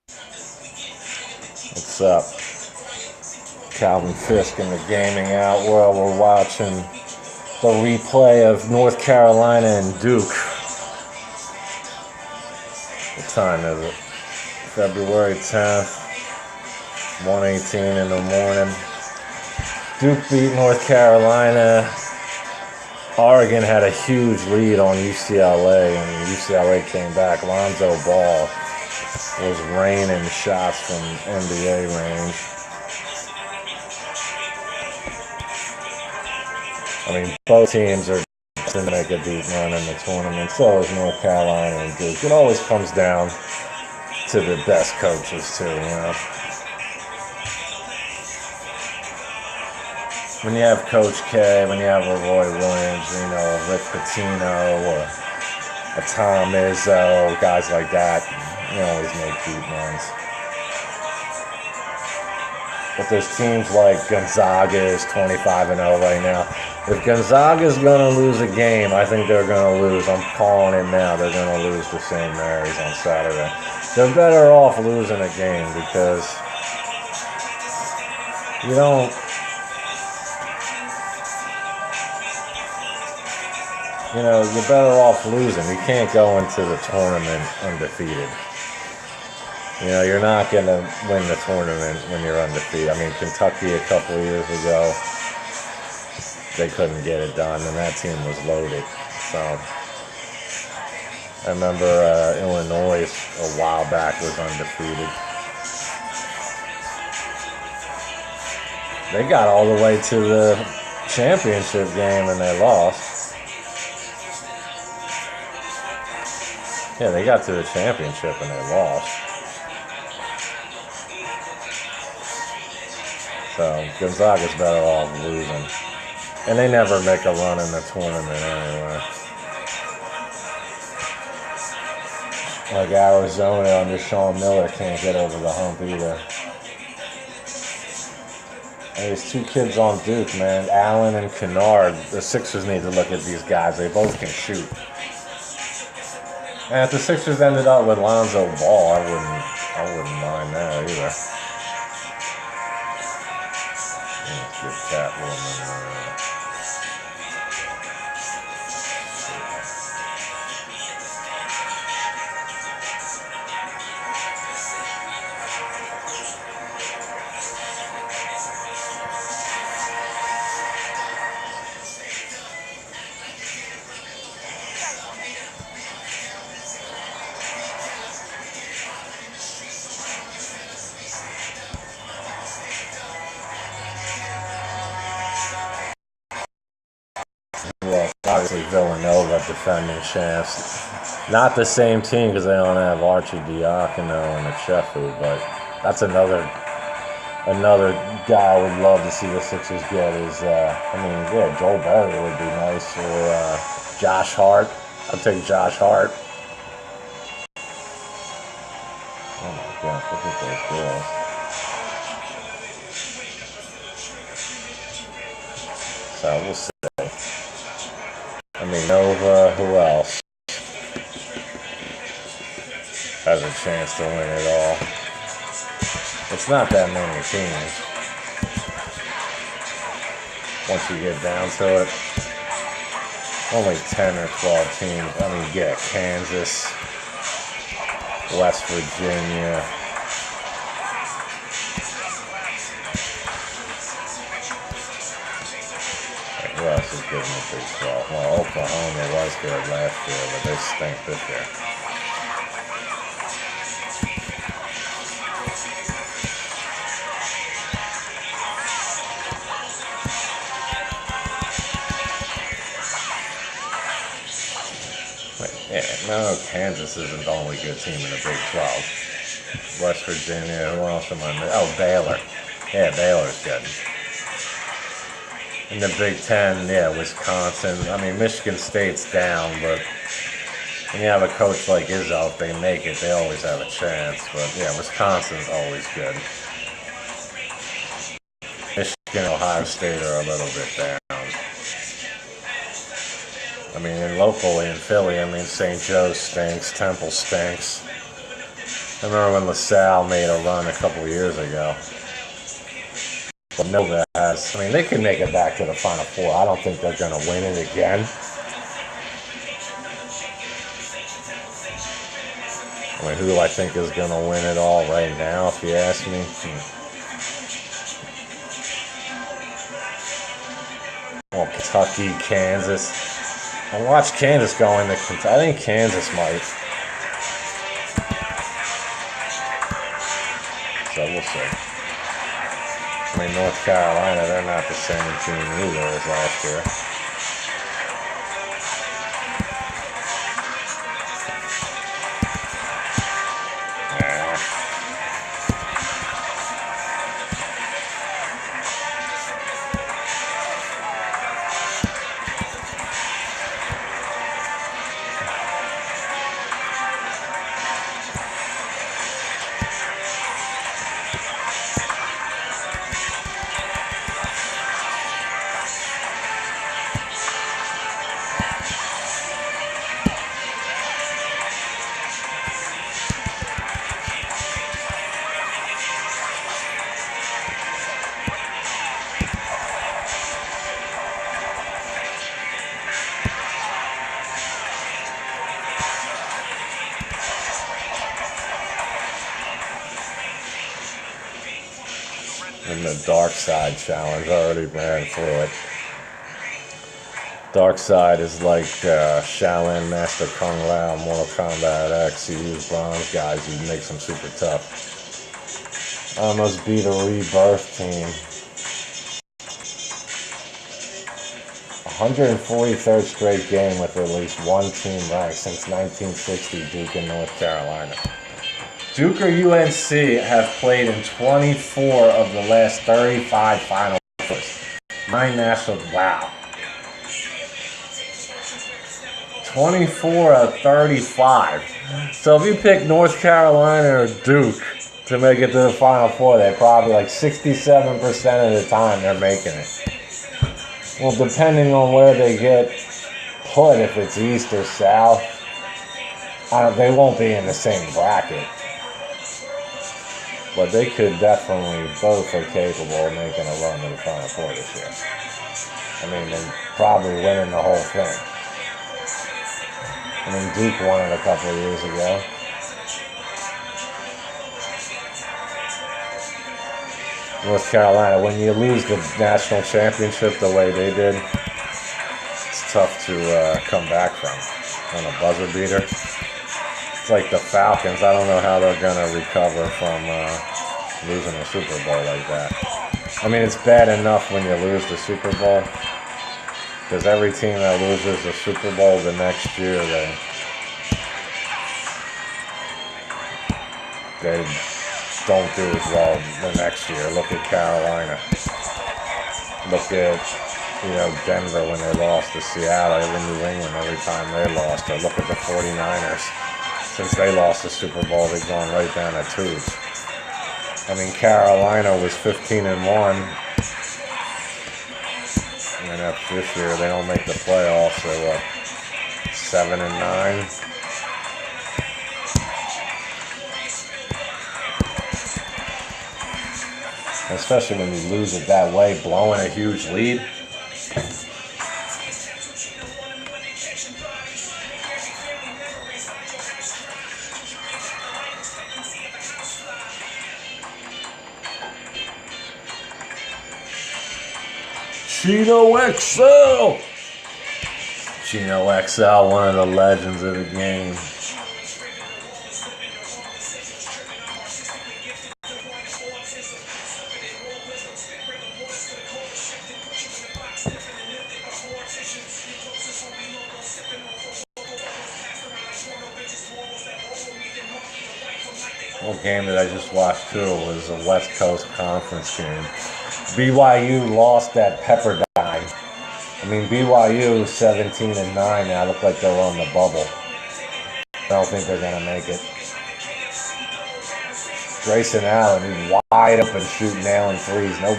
What's up? Calvin Fisk in the gaming out world. We're watching the replay of North Carolina and Duke. What time is it? February 10th, 1:18 in the morning. Duke beat North Carolina. Oregon had a huge lead on UCLA, and UCLA came back. Lonzo Ball was raining shots from NBA range. I mean, both teams are to make a deep run in the tournament. So is North Carolina and Duke. It always comes down to the best coaches, too, When you have Coach K, when you have a Roy Williams, a Rick Pitino, or a Tom Izzo, guys like that, you always make deep runs. But there's teams like Gonzaga is 25-0 right now. If Gonzaga's going to lose a game, I think they're going to lose. I'm calling it now. They're going to lose to St. Mary's on Saturday. They're better off losing a game because you're better off losing. You can't go into the tournament undefeated. You're not going to win the tournament when you're undefeated. I mean, Kentucky a couple of years ago, they couldn't get it done, and that team was loaded. So I remember Illinois a while back was undefeated. They got all the way to the championship game and they lost. Yeah, they got to the championship and they lost. So Gonzaga's better off losing. And they never make a run in the tournament anyway. Like Arizona under Sean Miller can't get over the hump either. And these two kids on Duke, man, Allen and Kennard, the Sixers need to look at these guys. They both can shoot. And if the Sixers ended up with Lonzo Ball, I wouldn't mind that either. Let's give Catwoman obviously Villanova defending champs. Not the same team because they don't have Archie Diacono and Achefu, but that's another guy I would love to see the Sixers get is, Joel Berry would be nice, or Josh Hart. I'd take Josh Hart. Oh my gosh, look at those girls. So we'll see. Nova, who else has a chance to win it all? It's not that many teams. Once you get down to it, only 10 or 12 teams. You get Kansas, West Virginia. Who else is good in the Big 12? Well, Oklahoma was good last year, but they stink this year. No, Kansas isn't the only good team in the Big 12. West Virginia, who else am I missing? Oh, Baylor. Yeah, Baylor's good. In the Big 10, Wisconsin. Michigan State's down, but when you have a coach like Izzo, if they make it, they always have a chance. But, Wisconsin's always good. Michigan and Ohio State are a little bit down. And locally in Philly, St. Joe stinks, Temple stinks. I remember when LaSalle made a run a couple of years ago. But Nova has, I mean, they can make it back to the Final Four. I don't think they're going to win it again. I mean, who do I think is going to win it all right now, if you ask me? Well, Kentucky, Kansas. I watched Kansas go into Kentucky. I think Kansas might. So we'll see. I mean, North Carolina, they're not the same team either as last year. And the Darkseid challenge, I already ran through it. Darkseid is like Shaolin Master Kung Lao, Mortal Kombat X. He used bronze guys, he makes them super tough. Almost beat a Rebirth team. 143rd straight game with at least one team ranked since 1960, Duke and North Carolina. Duke or UNC have played in 24 of the last 35 Final Fours. 9 national, wow. 24 of 35. So if you pick North Carolina or Duke to make it to the Final Four, they're probably like 67% of the time they're making it. Well, depending on where they get put, if it's East or South, they won't be in the same bracket. But they could definitely, both are capable of making a run to the Final Four this year. I mean, they're probably winning the whole thing. I mean, Duke won it a couple of years ago. North Carolina, when you lose the national championship the way they did, it's tough to come back from on a buzzer beater. It's like the Falcons. I don't know how they're going to recover from losing a Super Bowl like that. I mean, it's bad enough when you lose the Super Bowl, because every team that loses the Super Bowl the next year, they don't do as well the next year. Look at Carolina. Look at, Denver when they lost to Seattle, even New England every time they lost. Or look at the 49ers. Since they lost the Super Bowl, they've gone right down the tubes. I mean, Carolina was 15-1. And after this year, they don't make the playoffs. They're what, 7-9. Especially when you lose it that way, blowing a huge lead. Chino XL! Chino XL, one of the legends of the game. One game that I just watched too was a West Coast Conference game. BYU lost at Pepperdine. I mean, BYU 17-9 now, look like they're on the bubble. I don't think they're going to make it. Grayson Allen, he's wide open shooting, nailing threes. No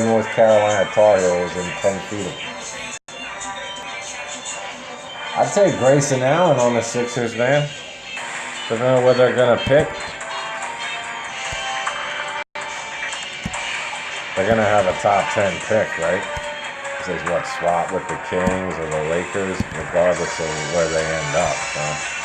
North Carolina Tar Heel was in 10 feet of him. I'd take Grayson Allen on the Sixers, man. I don't know what they're going to pick. They're gonna have a top 10 pick, right? This is what, swap with the Kings or the Lakers, regardless of where they end up. So.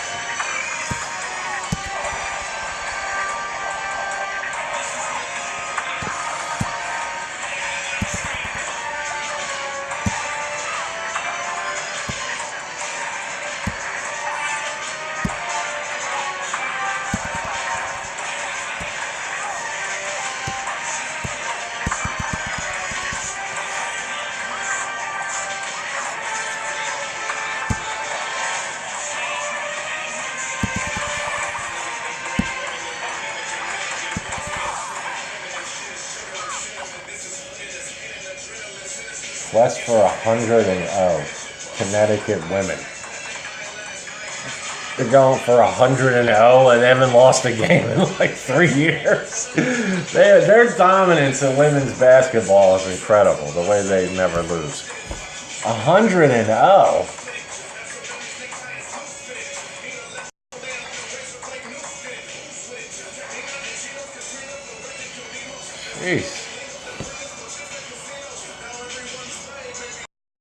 Quest for 100-0, Connecticut women. They're going for 100-0 and they haven't lost a game in like 3 years. Their dominance in women's basketball is incredible, the way they never lose. 100-0. Jeez.